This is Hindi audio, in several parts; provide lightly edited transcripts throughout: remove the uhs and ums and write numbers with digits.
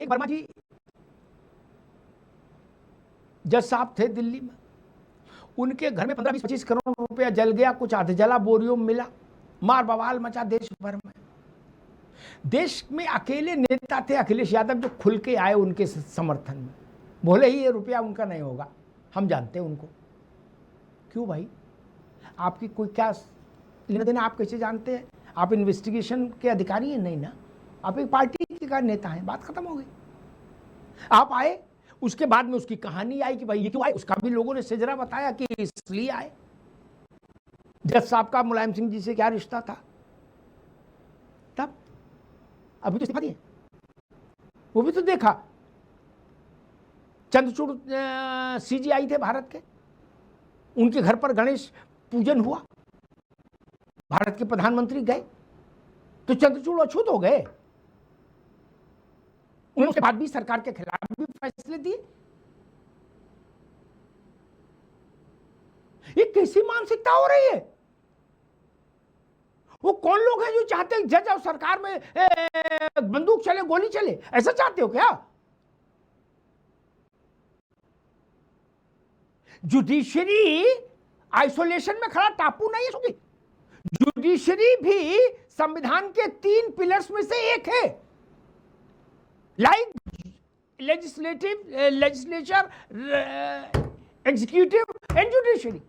एक वर्मा जी जज साहब थे दिल्ली में, उनके घर में 15-20-25 करोड़ रुपया जल गया, कुछ आधजला बोरियों में मिला, मार बवाल मचा देश भर में। देश में अकेले नेता थे अखिलेश यादव जो खुल के आए उनके समर्थन में, बोले ही ये रुपया उनका नहीं होगा, हम जानते हैं उनको। क्यों भाई, आपकी कोई क्या लेना देना, आप कैसे जानते हैं? आप इन्वेस्टिगेशन के अधिकारी हैं? नहीं ना, आप एक पार्टी के का नेता हैं, बात खत्म हो गई। आप आए, उसके बाद में उसकी कहानी आई कि भाई ये क्यों आए, उसका भी लोगों ने सेजरा बताया कि इसलिए आए। जज साहब का मुलायम सिंह जी से क्या रिश्ता था, तब अभी तो इस्तीफा दिए, वो भी तो देखा। चंद्रचूड़ सीजीआई थे भारत के, उनके घर पर गणेश पूजन हुआ, भारत के प्रधानमंत्री गए तो चंद्रचूड़ अछूत हो गए। उन्होंने उसके बाद भी सरकार के खिलाफ भी फैसले दिए। ये कैसी मानसिकता हो रही है? वो कौन लोग हैं जो चाहते हैं जज और सरकार में बंदूक चले, गोली चले? ऐसा चाहते हो क्या? जुडिशरी आइसोलेशन में खड़ा टापू नहीं है, जुडिशरी भी संविधान के 3 पिलर्स में से एक है, like legislative, legislature, executive and judiciary.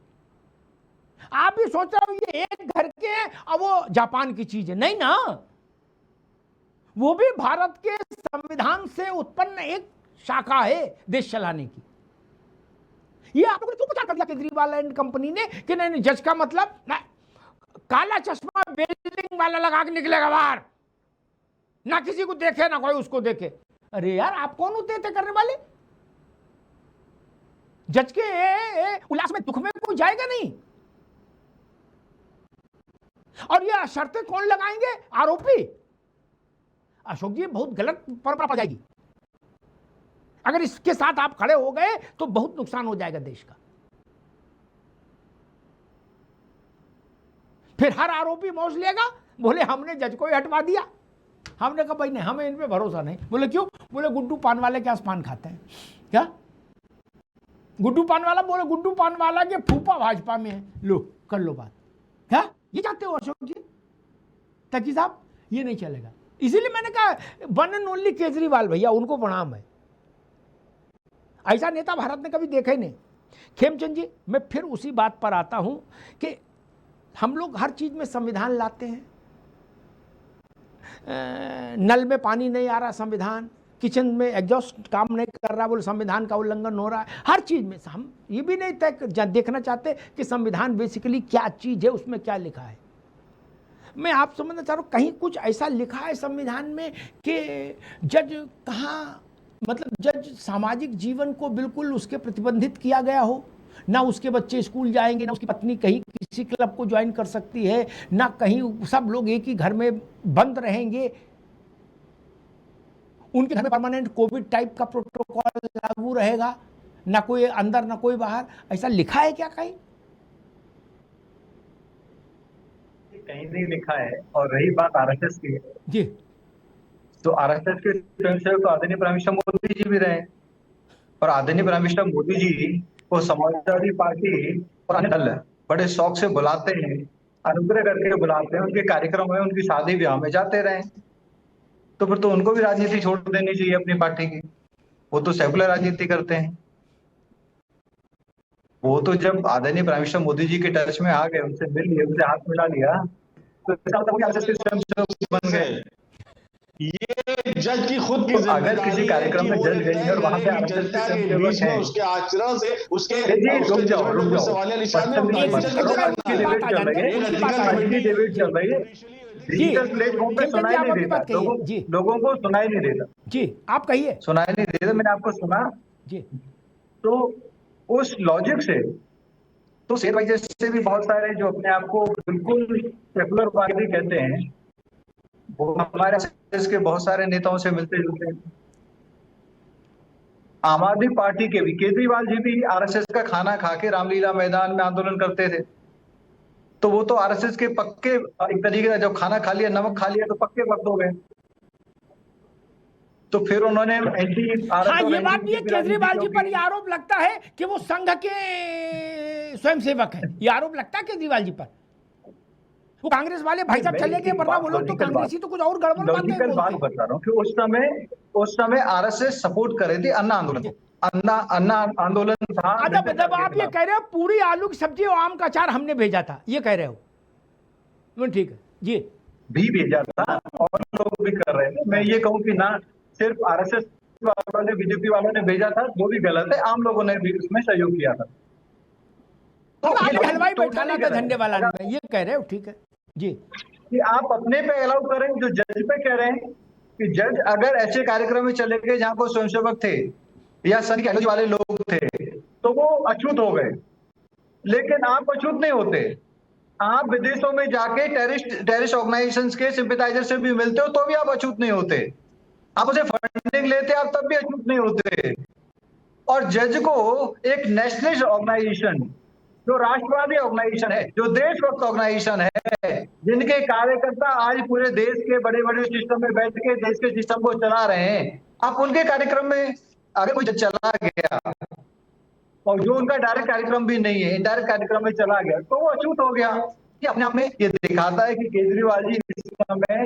आप भी सोच रहे हो ये एक घर के हैं और वो जापान की चीज है? नहीं ना, वो भी भारत के संविधान से उत्पन्न एक शाखा है देश चलाने की। ये आप लोगों ने क्यों प्रचार कर दिया केजरीवाल एंड कंपनी ने कि नहीं जज का मतलब ना काला चश्मा बिल्डिंग वाला लगा के निकलेगा बाहर, ना किसी को देखे ना कोई उसको देखे। अरे यार, आप कौन होते थे करने वाले? जज के उल्लास में दुख में कोई जाएगा नहीं। और ये शर्तें कौन लगाएंगे? आरोपी। अशोक जी, बहुत गलत परंपरा पड़ जाएगी। अगर इसके साथ आप खड़े हो गए तो बहुत नुकसान हो जाएगा देश का। फिर हर आरोपी मौज लेगा, बोले हमने जज को ही हटवा दिया। हमने कहा भाई नहीं, हमें इन पे भरोसा नहीं। बोले क्यों? बोले गुड्डू पान वाले के पान खाते हैं क्या? गुड्डू पान वाला बोले गुड्डू पान वाला के फूफा भाजपा में है, लो कर लो बात। क्या ये चाहते हो अशोक जी? तकी साहब, ये नहीं चलेगा। इसीलिए मैंने कहा वन एंड ओनली केजरीवाल भैया, उनको प्रणाम है। ऐसा नेता भारत ने कभी देखा ही नहीं। खेमचंद जी, मैं फिर उसी बात पर आता हूं कि हम लोग हर चीज में संविधान लाते हैं। नल में पानी नहीं आ रहा, संविधान। किचन में एग्जॉस्ट काम नहीं कर रहा, बोले संविधान का उल्लंघन हो रहा है। हर चीज में हम ये भी नहीं तय देखना चाहते कि संविधान बेसिकली क्या चीज है, उसमें क्या लिखा है। मैं आप समझना चाह रहा हूँ, कहीं कुछ ऐसा लिखा है संविधान में कि जज कहाँ, मतलब जज सामाजिक जीवन को बिल्कुल उसके प्रतिबंधित किया गया हो, ना उसके बच्चे स्कूल जाएंगे, ना उसकी पत्नी कहीं किसी क्लब को ज्वाइन कर सकती है, ना कहीं सब लोग एक ही घर में बंद रहेंगे, उनके घर में परमानेंट कोविड टाइप का प्रोटोकॉल लागू रहेगा, ना कोई अंदर ना कोई बाहर। ऐसा लिखा है क्या कहीं? कहीं नहीं लिखा है। और रही बात आरएसएस की जी, तो आरएसएस के स्वयंसेवक तो आदरणीय प्राइम मिनिस्टर मोदी जी भी रहे, और आदरणीय प्राइम मिनिस्टर मोदी जी को समाजवादी पार्टी और अन्य दल बड़े शौक से बुलाते हैं, अनुग्रह करके बुलाते हैं, उनके कार्यक्रम में, उनकी शादी ब्याह में जाते रहे। तो फिर तो उनको भी राजनीति छोड़ देनी चाहिए अपनी पार्टी की। वो तो सेकुलर राजनीति करते हैं। वो तो जब आदरणीय प्राइम मिनिस्टर मोदी जी के टच में आ गए, उनसे मिल लिए, उनसे हाथ मिला लिया, तो बन गए। ये जज की खुद की तो अगर किसी कार्यक्रम में जज गई है और वहां पे जनता के बीच में उसके आचरण से उसके सवालिया निशान में डिबेट चल रही है, डिजिटल प्लेटफॉर्म पे सुनाई नहीं देता, लोगों को सुनाई नहीं देता। जी आप कहिए। सुनाई नहीं देता, मैंने आपको सुना जी। तो उस लॉजिक से तो शेर भाई जैसे भी बहुत सारे जो अपने आप को बिल्कुल सेकुलर पार्टी कहते हैं, वो हमारे देश के बहुत सारे नेताओं से मिलते जुलते हैं। आम आदमी पार्टी के भी केजरीवाल जी भी आरएसएस का खाना खा के रामलीला मैदान में आंदोलन करते थे। तो वो तो आरएसएस के पक्के, एक तरीके का जब खाना खा लिया, नमक खा लिया, तो पक्के भक्त हो गए। तो फिर उन्होंने एंटी हाँ, ये बात भी है, केजरीवाल जी पर ये आरोप लगता है कि वो संघ के स्वयंसेवक हैं। ये आरोप लगता है केजरीवाल जी पर। वो कांग्रेस वाले भाई साहब चले गए, वरना वो लोग तो कांग्रेसी तो कुछ और गड़बड़ बातें लॉजिकल बात बोलते बता रहा हूँ कि उस समय आरएसएस सपोर्ट कर रही थी अन्ना आंदोलन को। अन्ना आंदोलन था। मतलब आप ये कह रहे हो पूरी आलू की सब्जी और आम का अचार हमने भेजा था, ये कह रहे हो? ठीक है जी। भी भेजा था और लोग भी कर रहे थे। मैं ये कहूँ कि ना सिर्फ आरएसएस वालों ने, बीजेपी वालों ने भेजा था, वो भी गलत है। आम लोगों ने भी उसमें सहयोग किया था। तो हलवाई बैठाना था झंडे वाला में, ये कह रहे हो? ठीक है जी। कि आप अपने पे अलाउ करें, जो जज पे कह रहे हैं कि जज अगर ऐसे कार्यक्रम में चले गए जहां कोई स्वयंसेवक थे या संघ के वाले लोग थे तो वो अछूत हो गए। लेकिन आप अछूत नहीं होते। आप विदेशों में जाके टेररिस्ट ऑर्गेनाइजेशंस के सिंपैथाइजर से भी मिलते हो तो भी आप अछूत नहीं होते। आप उसे फंडिंग लेते आप तब भी अछूत नहीं होते। और जज को एक नेशनलिस्ट ऑर्गेनाइजेशन, जो राष्ट्रवादी ऑर्गेनाइजेशन है, जो देशभक्त ऑर्गेनाइजेशन है, जिनके कार्यकर्ता आज पूरे देश के बड़े बड़े सिस्टम में बैठ के देश के सिस्टम को चला रहे हैं, आप उनके कार्यक्रम में अगर कोई चला गया और जो उनका डायरेक्ट कार्यक्रम भी नहीं है, इनडायरेक्ट कार्यक्रम में चला गया तो वो अछूत हो गया। ये अपने आप में ये दिखाता है कि केजरीवाल जी इस समय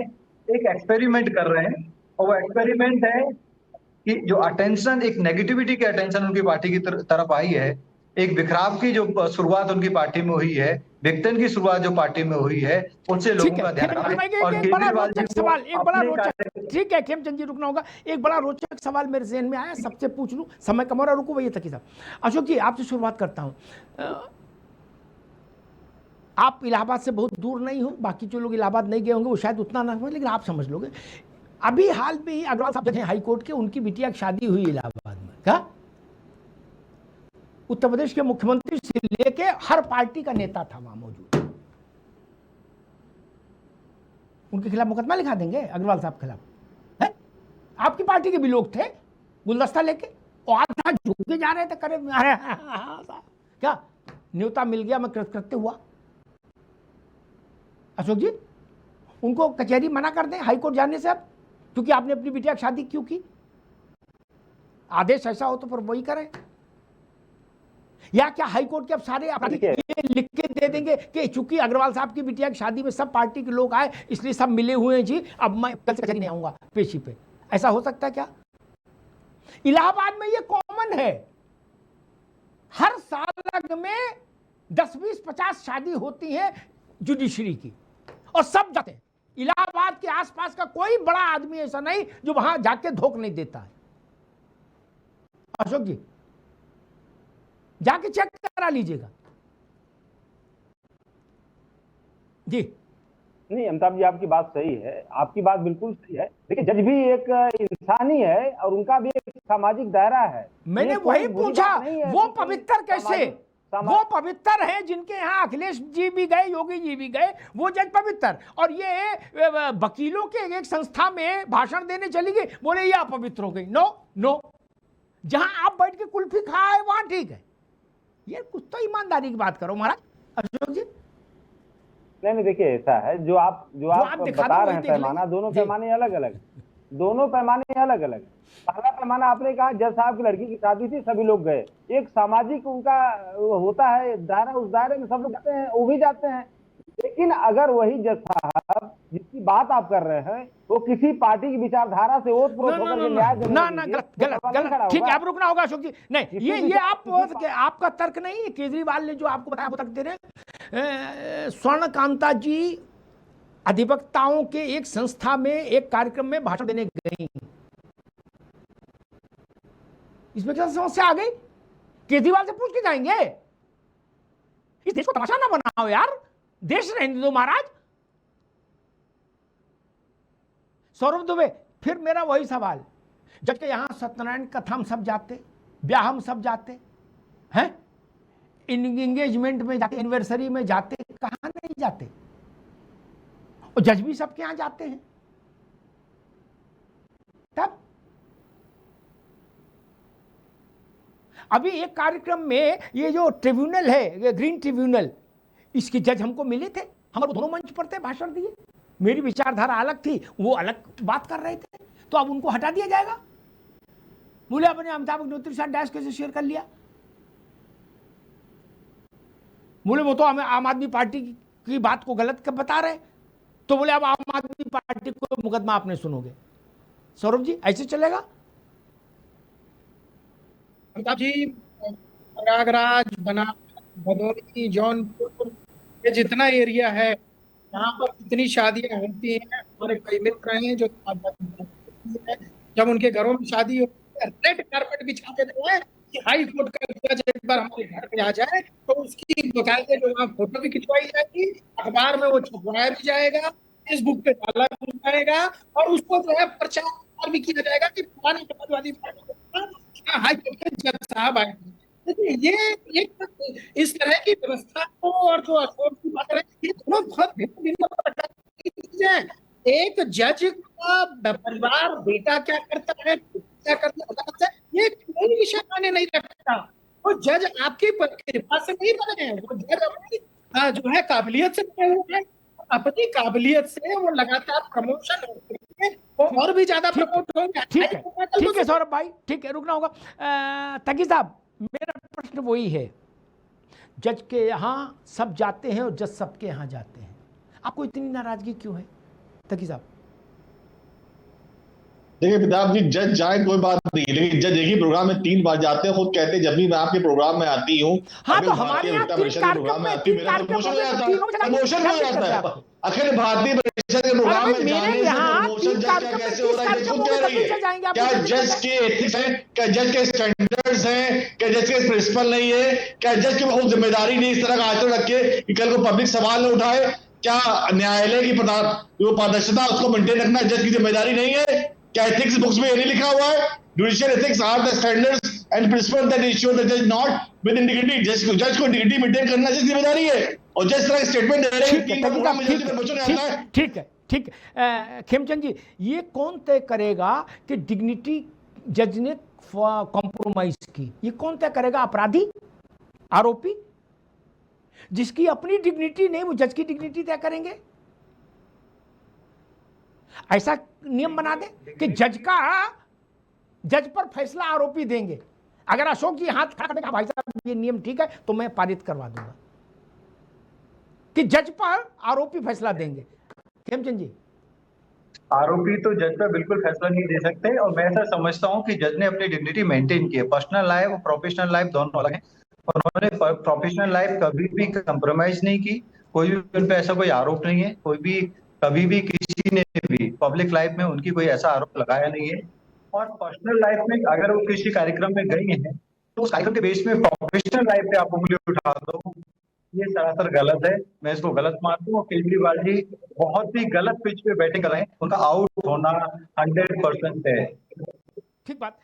एक एक्सपेरिमेंट कर रहे हैं। और वो एक्सपेरिमेंट है कि जो अटेंशन, एक नेगेटिविटी की अटेंशन उनकी पार्टी की तरफ आई है, एक बिखराव की जो शुरुआत उनकी पार्टी में हुई है, विघटन की शुरुआत जो पार्टी में हुई है, उससे लोगों का ध्यान और केजरीवाल जी सवाल एक बड़ा रोचक, ठीक है खेमचंद जी रुकना होगा, एक बड़ा रोचक सवाल मेरे जहन में आया, सबसे पूछ लूं, समय कम हो रहा, रुको भैया तकी साहब। अशोक जी आपसे शुरुआत करता हूं। आप इलाहाबाद से बहुत दूर नहीं हो, बाकी जो लोग इलाहाबाद नहीं गए होंगे वो शायद उतना ना समझ, लेकिन आप समझ लोगे। अभी हाल में ही अग्रवाल साहब जज हैं हाई कोर्ट के, उनकी बिटिया की शादी हुई इलाहाबाद में। क्या उत्तर प्रदेश के मुख्यमंत्री से लेके हर पार्टी का नेता था वहां मौजूद। उनके खिलाफ मुकदमा लिखा देंगे अग्रवाल साहब खिलाफ? है? आपकी पार्टी के भी लोग थे गुलदस्ता लेके, और आधा झुके जा रहे थे, करे क्या न्योता मिल गया मैं कृत्य हुआ। अशोक जी उनको कचहरी मना कर दें हाईकोर्ट जाने से, अब क्योंकि आपने अपनी बिटिया की शादी क्यों की? आदेश ऐसा हो तो फिर वही करें। या क्या हाईकोर्ट के अब सारे ये लिख के दे देंगे कि चूंकि अग्रवाल साहब की बिटिया की शादी में सब पार्टी के लोग आए इसलिए सब मिले हुए हैं जी, अब मैं कल से कचहरी नहीं आऊंगा पेशी पे? ऐसा हो सकता है क्या? इलाहाबाद में ये कॉमन है, हर साल में 10, 20, 50 शादी होती है जुडिशरी की और सब जाते हैं। इलाहाबाद के आसपास का कोई बड़ा आदमी ऐसा नहीं जो वहां जाके धोख नहीं देता है। अशोक जी जाके चेक करा लीजिएगा जी। नहीं अमिताभ जी आपकी बात सही है, आपकी बात बिल्कुल सही है। देखिए जज भी एक इंसान ही है और उनका भी एक सामाजिक दायरा है। मैंने वही पूछा, वो पवित्र कैसे? वो पवित्र है जिनके यहाँ अखिलेश जी भी गए, योगी जी भी गए, वो जज पवित्र। और ये वकीलों के एक संस्था में भाषण देने चली गई, बोले ये अपवित्र हो गई। नो नो, जहां आप बैठ के कुल्फी खाए वहां ठीक है। ये कुछ तो ईमानदारी की बात करो महाराज। अशोक जी नहीं देखिए ऐसा है, जो आप बता रहे हैं पैमाना, दोनों पैमाने अलग अलग, दोनों पैमाने अलग अलग। पहला पैमाना आपने कहा जज साहब की लड़की की शादी थी, सभी लोग गए, एक सामाजिक उनका होता है दायरा, उस दायरे में सब लोग जाते हैं, वो भी जाते हैं। लेकिन अगर वही जज साहब जिसकी बात आप कर रहे हैं वो किसी पार्टी की विचारधारा से ओतप्रोत होकर के न्याय देने ना गलत ठीक है, अब रुकना होगा अशोक जी। नहीं ये आपका तर्क नहीं है, केजरीवाल ने जो आपको बताया वो तर्क दे रहे हैं। स्वर्णकांता जी अधिवक्ताओं के एक संस्था में एक कार्यक्रम में भाषण देने गई, इसमें क्या समस्या आ गई? केजरीवाल से पूछ के जाएंगे? इस देश को तमाशा ना बनाओ यार, देश रहने दो महाराज। सौरभ दुबे, फिर मेरा वही सवाल, जब के यहां सत्यनारायण कथा हम सब जाते, ब्याह हम सब जाते हैं, इंगेजमेंट में जाते, एनिवर्सरी में जाते, कहां नहीं जाते? और जज भी सबके यहां जाते हैं। तब अभी एक कार्यक्रम में ये जो ट्रिब्यूनल है, ग्रीन ट्रिब्यूनल, इसके जज हमको मिले थे, हमारे दोनों मंच पर थे, भाषण दिए। मेरी विचारधारा अलग थी, वो अलग बात कर रहे थे। तो अब उनको हटा दिया जाएगा। बोले आपने अमिताभ अग्निहोत्री के साथ डैश कैसे शेयर कर लिया? बोले वो तो हमें आम आदमी पार्टी की बात को गलत बता रहे। तो बोले अब आम आदमी पार्टी को मुकदमा आपने सुनोगे। सौरभ जी ऐसे चलेगा? अमिताभ जी, प्रयागराज, बनारस, भदोही, जौनपुर, ये जितना एरिया है यहाँ पर कितनी शादियां होती हैं। हमारे कई मित्र हैं जो जब उनके घरों में शादी होती है रेड कार्पेट बिछा देते हैं कि हाई कोर्ट का जज एक बार हमारे घर पे आ जाए तो उसकी बकायदे जो वहाँ फोटो भी खिंचवाई जाएगी, अखबार में वो छपवाया भी जाएगा, फेसबुक पे डाला भी जाएगा और उसको जो है प्रचार भी किया जाएगा कि पुराने समाजवादी हाई कोर्ट के जज साहब आए। देखिए ये इस तरह की व्यवस्था को और जो अशोक की बात है ये दोनों बहुत भिन्न प्रकार की चीजें हैं। एक जज का परिवार, बेटा क्या करता है, क्या करता है, ये कोई विषय माने नहीं रखता। वो जज आपकी कृपा से नहीं बने हैं, वो जज अपनी जो है काबिलियत से बने हुए हैं। अपनी काबिलियत से वो लगातार प्रमोशन होते वो और भी ज्यादा प्रमोट होंगे। ठीक है सौरभ भाई, ठीक है, रुकना होगा। तकी साहब, मेरा प्रश्न वही है, जज के यहाँ सब जाते हैं और जज सबके यहाँ जाते हैं, आपको इतनी नाराजगी क्यों है तकी साहब? देखिए प्रताप जी, जज जाए कोई बात नहीं, लेकिन जज एक ही प्रोग्राम में 3 बार जाते हैं। खुद कहते हैं जब भी मैं आपके प्रोग्राम में आती हूँ, हाँ, तो हमारे यहाँ प्रोग्राम में आती हूँ, मेरा प्रमोशन हो जाता है। अखिल भारतीय परिषद के प्रोग्राम में जाने से प्रमोशन कैसे हो रहा है, जज खुद कह रही है। क्या जज के एथिक्स हैं, क्या जज के स्टैंडर्ड्स हैं, क्या जज के प्रिंसिपल नहीं है, क्या जज की बहुत जिम्मेदारी नहीं इस तरह का आचरण रखे कि कल को पब्लिक सवाल न उठाए? क्या न्यायालय की जो पारदर्शिता उसको मेंटेन रखना जज की जिम्मेदारी नहीं है? क्या एथिक्स बुक्स में ये नहीं लिखा हुआ है? Judicial ethics are the standards and principle that issue the जज नॉट विद इंटीग्रिटी। जज को इंटीग्रिटी मेंटेन करना जज की जिम्मेदारी है। और जिस तरह स्टेटमेंट दे रहे हैं, ठीक है खेमचंद जी, ये कौन तय करेगा कि डिग्निटी जज ने कॉम्प्रोमाइज की? ये कौन तय करेगा? अपराधी, आरोपी, जिसकी अपनी डिग्निटी नहीं, वो जज की डिग्निटी तय करेंगे? ऐसा नियम बना दे कि जज पर फैसला आरोपी देंगे। अगर अशोक जी हाथ खड़ा करेगा भाई साहब ये नियम ठीक है तो मैं पारित करवा दूंगा कि जज पर आरोपी फैसला देंगे। खेमचंद जी, आरोपी तो जज पर बिल्कुल फैसला नहीं दे सकते। और मैं ऐसा समझता हूं कि जज ने अपनी डिग्निटी मेंटेन की है। पर्सनल लाइफ और प्रोफेशनल लाइफ दोनों अलग हैं। उन्होंने प्रोफेशनल लाइफ कभी भी कंप्रोमाइज नहीं की। कोई भी उन पर ऐसा कोई आरोप नहीं है। कोई भी कभी भी किसी ने भी पब्लिक लाइफ में उनकी कोई ऐसा आरोप लगाया नहीं है। और पर्सनल लाइफ में अगर वो किसी कार्यक्रम में गई हैं तो उस कार्यक्रम के बेस में प्रोफेशनल लाइफ पे आप उंगली उठा दो, ये सरासर गलत है। मैं इसको गलत मानता हूँ। केजरीवाल जी बहुत ही गलत पिच पे बैटिंग कर रहे हैं। उनका आउट होना 100% है। ठीक बात।